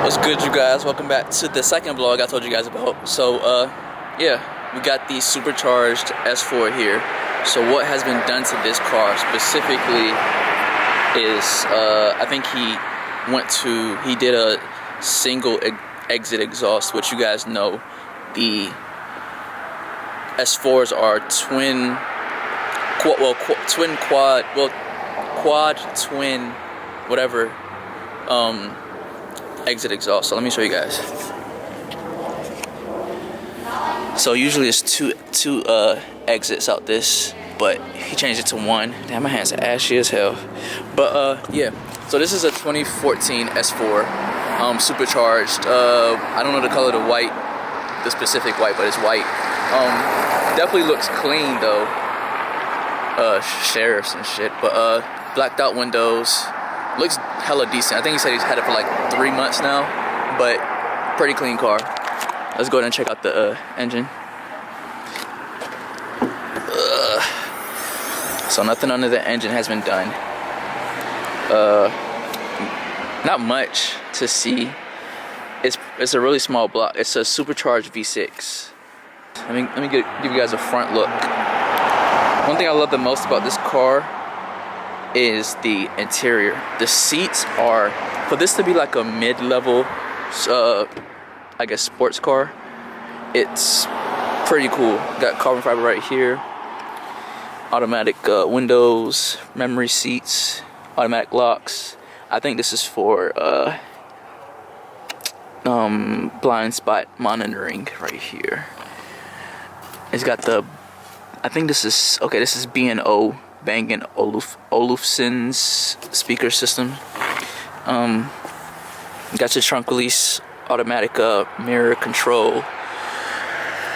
What's good, you guys? Welcome back to the second vlog I told you guys about. So yeah, we got the Supercharged S4 here. So what has been done to this car specifically is I think he did a single exit exhaust, which you guys know the S4s are quad twin whatever exit exhaust. So let me show you guys. So usually it's two exits out this, but he changed it to one. Damn, my hands are ashy as hell. But yeah, so this is a 2014 S4 supercharged. I don't know the color of the white, the specific white, but it's white. Definitely looks clean though. Sheriffs and shit, but blacked out windows. Looks hella decent. I think he said he's had it for like 3 months now, but pretty clean car. Let's go ahead and check out the engine. So nothing under the engine has been done. Not much to see. It's a really small block. It's a supercharged V6. Let me give you guys a front look. One thing I love the most about this car is the interior. The seats are, for this to be like a mid-level I guess sports car, it's pretty cool. Got carbon fiber right here, automatic windows, memory seats, automatic locks. I think this is for blind spot monitoring right here. It's got the, I think this is, okay, this is B&O, Bang & Olufsen's speaker system. Got your trunk release, automatic mirror control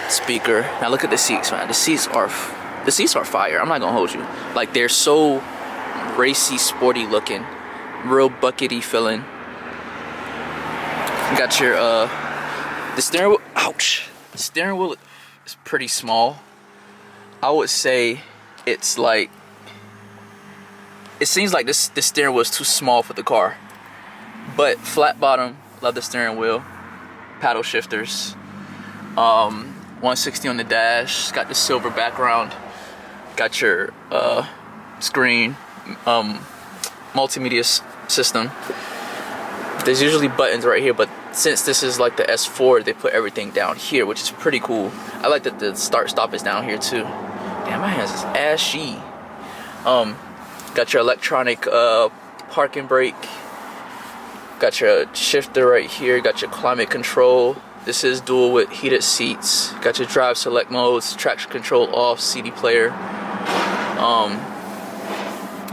speaker. Now look at the seats, man. The seats are fire. I'm not gonna hold you. Like, they're so racy, sporty looking, real buckety feeling. Got your the steering wheel. Ouch. The steering wheel is pretty small. I would say it's like, it seems like this steering wheel is too small for the car. But flat bottom, love the steering wheel. Paddle shifters. 160 on the dash. Got the silver background. Got your screen. Multimedia system. There's usually buttons right here, but since this is like the S4, they put everything down here, which is pretty cool. I like that the start-stop is down here too. Damn, my hands is ashy. Got your electronic parking brake. Got your shifter right here. Got your climate control. This is dual with heated seats. Got your drive select modes, traction control off, CD player.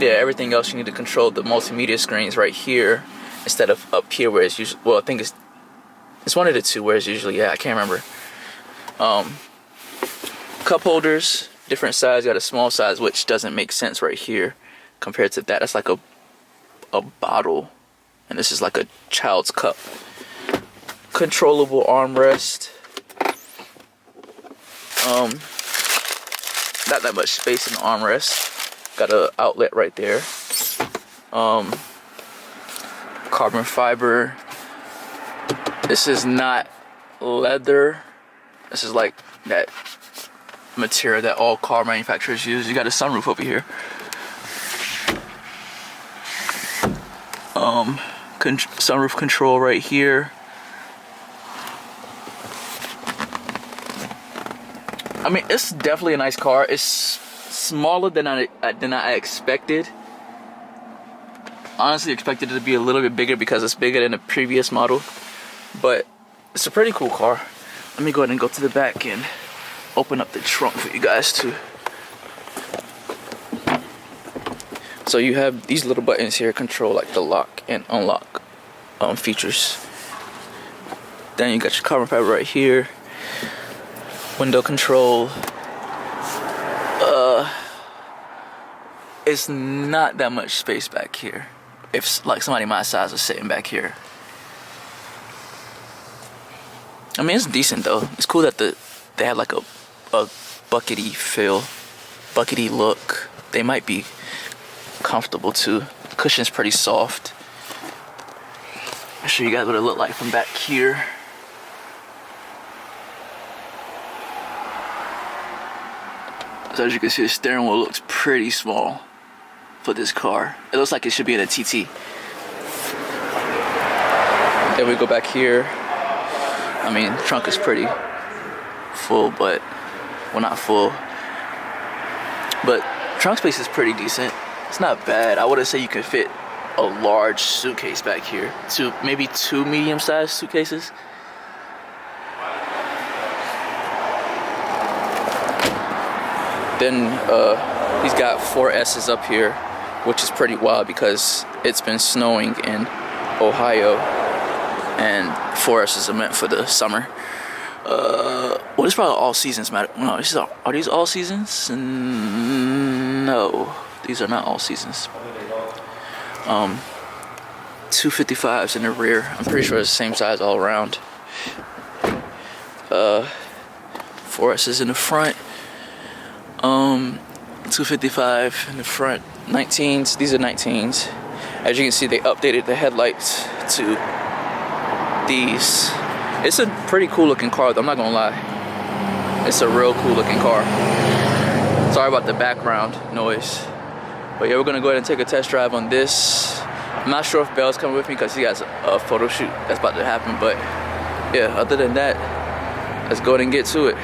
Yeah, everything else you need to control the multimedia screens right here instead of up here where it's usually, well, I think it's one of the two where it's usually, yeah, I can't remember. Cup holders, different size. Got a small size, which doesn't make sense right here compared to that. That's like a bottle, and this is like a child's cup. Controllable armrest. Not that much space in the armrest. Got an outlet right there. Carbon fiber. This is not leather. This is like that material that all car manufacturers use. You got a sunroof over here. Sunroof control right here. I mean, it's definitely a nice car. It's smaller than I expected. Honestly, expected it to be a little bit bigger because it's bigger than the previous model. But it's a pretty cool car. Let me go ahead and go to the back and open up the trunk for you guys too. So you have these little buttons here, control like the lock and unlock features. Then you got your carbon fiber right here. Window control. It's not that much space back here. If like somebody my size was sitting back here. I mean, it's decent though. It's cool that they have like a buckety feel, buckety look. They might be comfortable too. The cushion's pretty soft. I'll show you guys what it looked like from back here. So as you can see, the steering wheel looks pretty small for this car. It looks like it should be in a TT. Then we go back here. I mean, the trunk is pretty full, but well, not full. But trunk space is pretty decent. It's not bad. I wouldn't say you can fit a large suitcase back here. Maybe two medium-sized suitcases. Then he's got 4 S's up here, which is pretty wild because it's been snowing in Ohio, and 4 S's are meant for the summer. Well, it's probably all seasons matter. No, are these all seasons? No, these are not all seasons. 255s in the rear. I'm pretty sure it's the same size all around. 4 S's in the front. 255 in the front. 19s. These are 19s. As you can see, they updated the headlights to these. It's a pretty cool looking car though, I'm not gonna lie. It's a real cool looking car. Sorry about the background noise. But yeah, we're gonna go ahead and take a test drive on this. I'm not sure if Bell's coming with me because he has a photo shoot that's about to happen. But yeah, other than that, let's go ahead and get to it.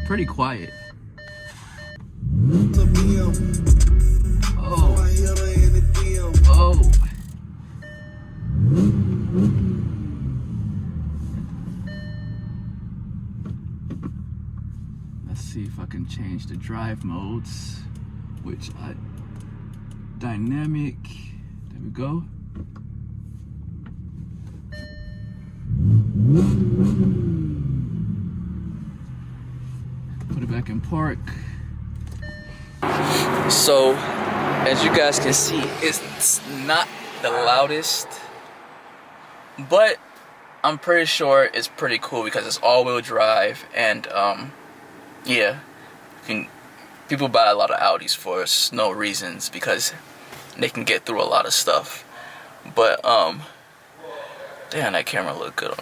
Pretty quiet. Oh. Let's see if I can change the drive modes, which dynamic. There we go. Put it back in park. So, as you guys can see, it's not the loudest, but I'm pretty sure it's pretty cool because it's all-wheel drive, and yeah, people buy a lot of Audis for no reasons because they can get through a lot of stuff. But damn, that camera look good.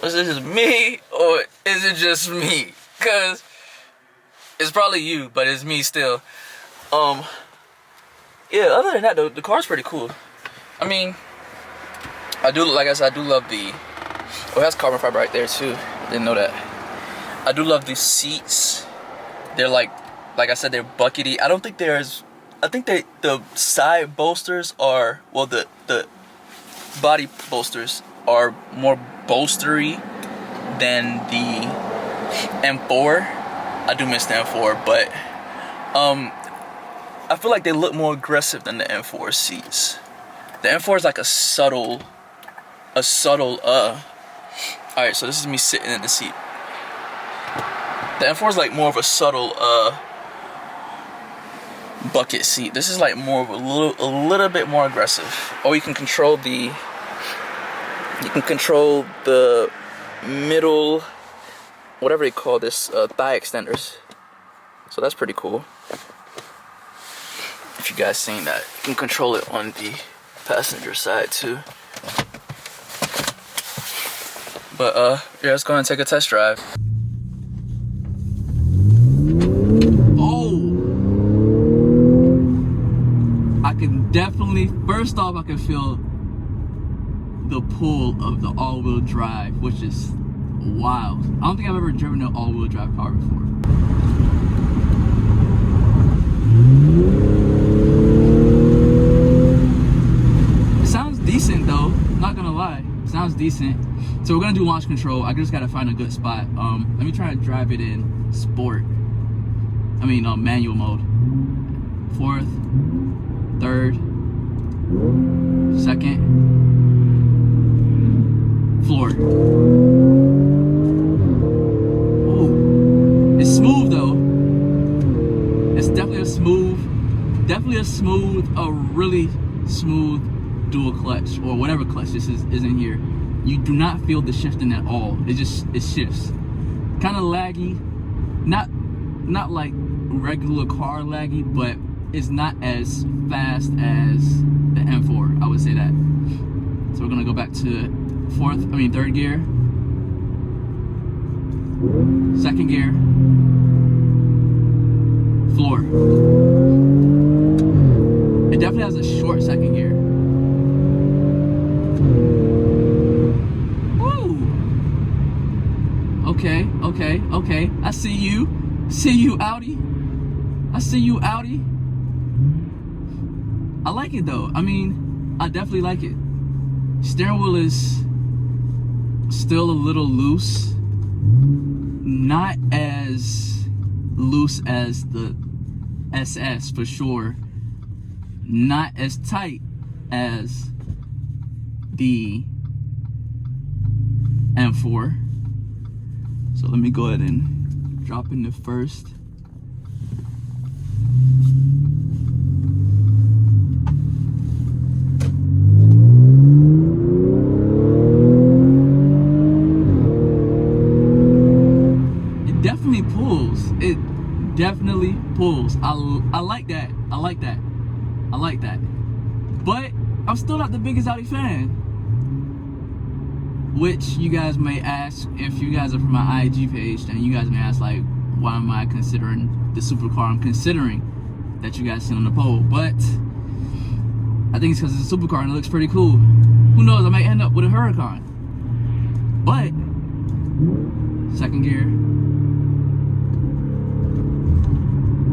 Is it just me or is it just me? Cause it's probably you, but it's me still. Yeah, other than that, the car's pretty cool. I mean, like I said, I do love the, oh, it has carbon fiber right there too. Didn't know that. I do love the seats. They're like I said, they're buckety. I don't think I think the side bolsters are, well, the body bolsters are more bolstery than the M4. I do miss the M4, but I feel like they look more aggressive than the M4 seats. The M4 is like a subtle, alright, so this is me sitting in the seat. The M4 is like more of a subtle, bucket seat. This is like more of a little bit more aggressive. Or you can control the middle, whatever they call this, thigh extenders. So that's pretty cool. If you guys seen that, you can control it on the passenger side too. But yeah, let's go and take a test drive. I can definitely, first off, I can feel the pull of the all-wheel drive, which is wild. I don't think I've ever driven an all-wheel drive car before. It sounds decent though, not gonna lie. It sounds decent. So we're gonna do launch control. I just gotta find a good spot. Let me try to drive it in sport. I mean, manual mode. 4th, 3rd, 2nd, floor. Ooh, it's smooth though. It's definitely a really smooth dual clutch, or whatever clutch this is in here. You do not feel the shifting at all. It shifts. Kind of laggy, not like regular car laggy, but it's not as fast as the M4. I would say that. So we're gonna go back to 3rd gear, 2nd gear, floor. It definitely has a short 2nd gear. Woo! Okay. I see you. Audi. I see you, Audi. I like it though. I mean, I definitely like it. Steering wheel is still a little loose. Not as loose as the SS for sure. Not as tight as the M4. So let me go ahead and drop in the first. It definitely pulls. It definitely pulls. I like that. I like that. But I'm still not the biggest Audi fan. Which you guys may ask, if you guys are from my IG page, then you guys may ask, like, why am I considering the supercar I'm considering that you guys see on the poll? But I think it's because it's a supercar and it looks pretty cool. Who knows, I might end up with a Huracan. But 2nd gear.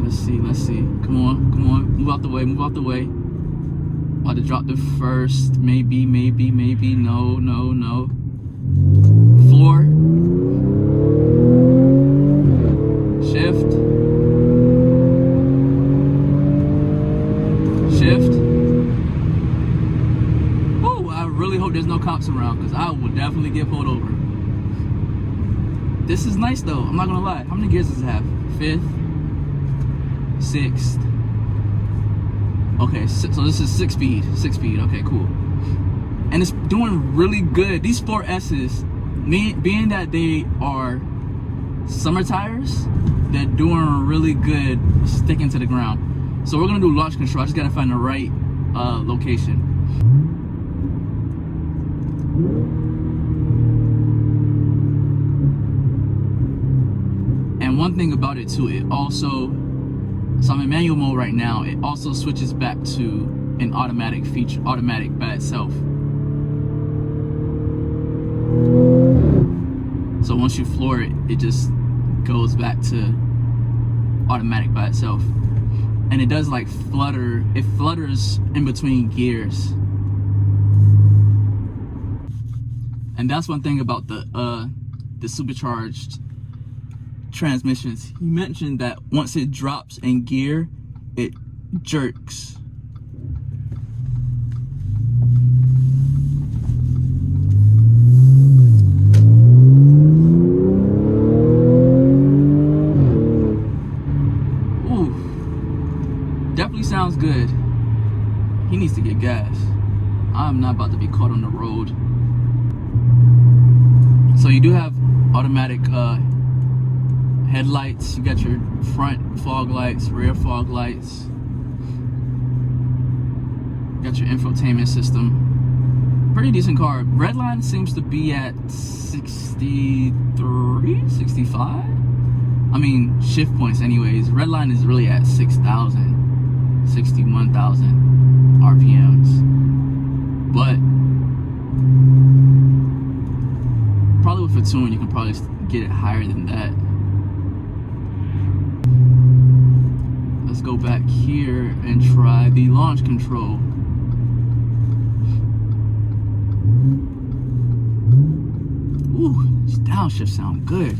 Let's see. Come on. Move out the way. About to drop the first. Maybe. No. Floor. Shift. Oh, I really hope there's no cops around, because I will definitely get pulled over. This is nice though, I'm not gonna lie. How many gears does it have? 5th, 6th. Okay, so this is 6 speed. Okay, cool. And it's doing really good. These 4S's, being that they are summer tires, they're doing really good sticking to the ground. So we're gonna do launch control. I just gotta find the right location. And one thing about it too, it also, so I'm in manual mode right now, it also switches back to an automatic feature, automatic by itself. So once you floor it, it just goes back to automatic by itself. And it does like flutter, it flutters in between gears. And that's one thing about the supercharged transmissions. He mentioned that once it drops in gear, it jerks. Ooh, definitely sounds good. He needs to get gas. I'm not about to be caught on the road. So you do have automatic headlights. You got your front fog lights, rear fog lights. You got your infotainment system. Pretty decent car. Redline seems to be at 63, 65. I mean, shift points anyways. Redline is really at 6,000, 61,000 RPMs. But probably with a tune, you can probably get it higher than that. Let's go back here and try the launch control. 1, downshift sound good.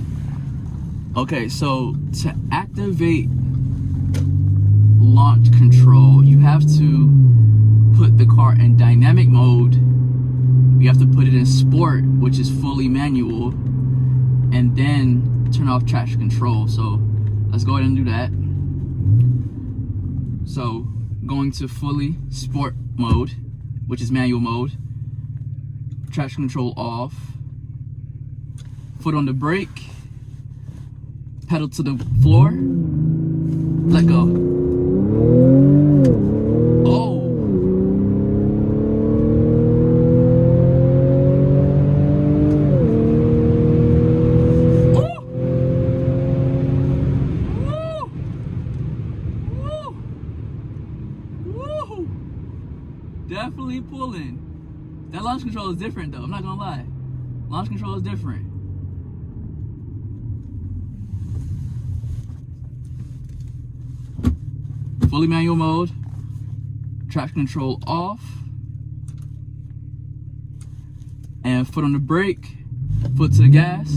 Okay, so to activate launch control, you have to put the car in dynamic mode. You have to put it in sport, which is fully manual, and then turn off traction control. So let's go ahead and do that. So going to fully sport mode, which is manual mode, traction control off, foot on the brake, pedal to the floor, let go. Oh. Woo. Definitely pulling. That launch control is different though, I'm not gonna lie. Launch control is different. Fully manual mode, traction control off, and foot on the brake, foot to the gas.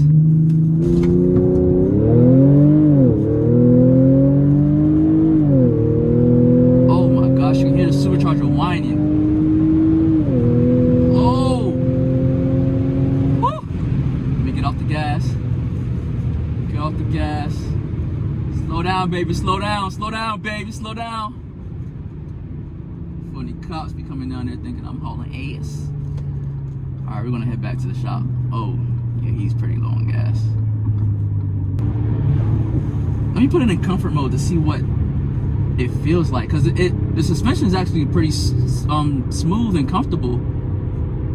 Oh my gosh, you can hear the supercharger whining. Oh! Woo! Let me get off the gas. Get off the gas. Slow down, baby, slow down, baby, slow down. Funny cops be coming down there thinking I'm hauling ass. All right, we're gonna head back to the shop. Oh, yeah, he's pretty low on gas. Let me put it in comfort mode to see what it feels like, because the suspension is actually pretty smooth and comfortable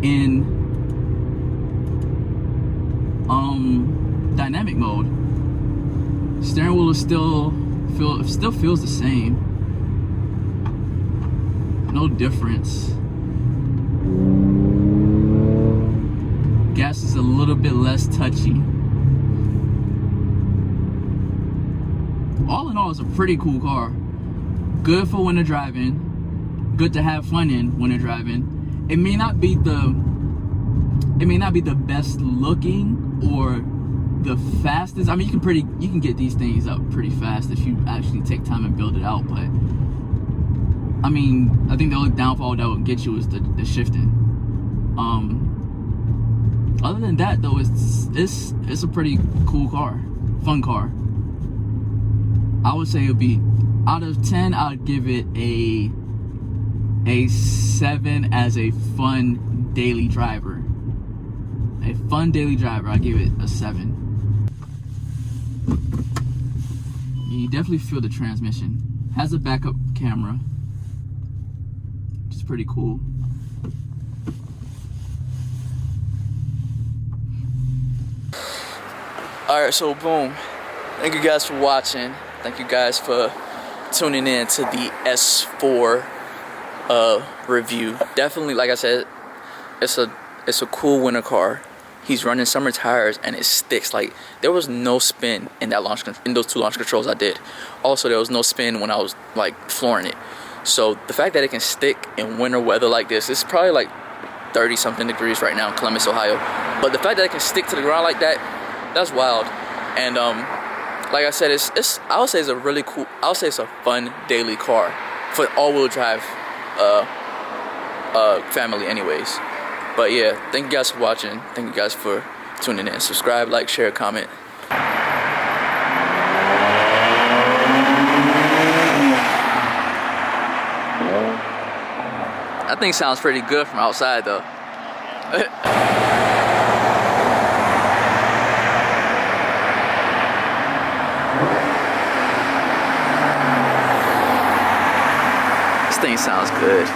in dynamic mode. Steering wheel is still feels the same. No difference. Gas is a little bit less touchy. All in all, it's a pretty cool car. Good for winter driving. Good to have fun in winter driving. It may not be the best looking or the fastest. I mean, you can get these things up pretty fast if you actually take time and build it out, but I mean, I think the only downfall that would get you is the shifting. Other than that though, it's a pretty cool car, fun car. I would say it would be, out of 10 I'd give it a 7 as a fun daily driver. A fun daily driver, I give it a 7. You definitely feel the transmission. Has a backup camera, which is pretty cool. Alright, so boom. Thank you guys for watching. Thank you guys for tuning in to the S4 review. Definitely, like I said, it's a cool winter car. He's running summer tires and it sticks. Like, there was no spin in those two launch controls I did. Also, there was no spin when I was like flooring it. So the fact that it can stick in winter weather like this, it's probably like 30 something degrees right now in Columbus, Ohio. But the fact that it can stick to the ground like that, that's wild. And like I said, I would say it's a really cool, I would say it's a fun daily car for all-wheel drive family anyways. But yeah, thank you guys for watching. Thank you guys for tuning in. Subscribe, like, share, comment. That thing sounds pretty good from outside though. This thing sounds good.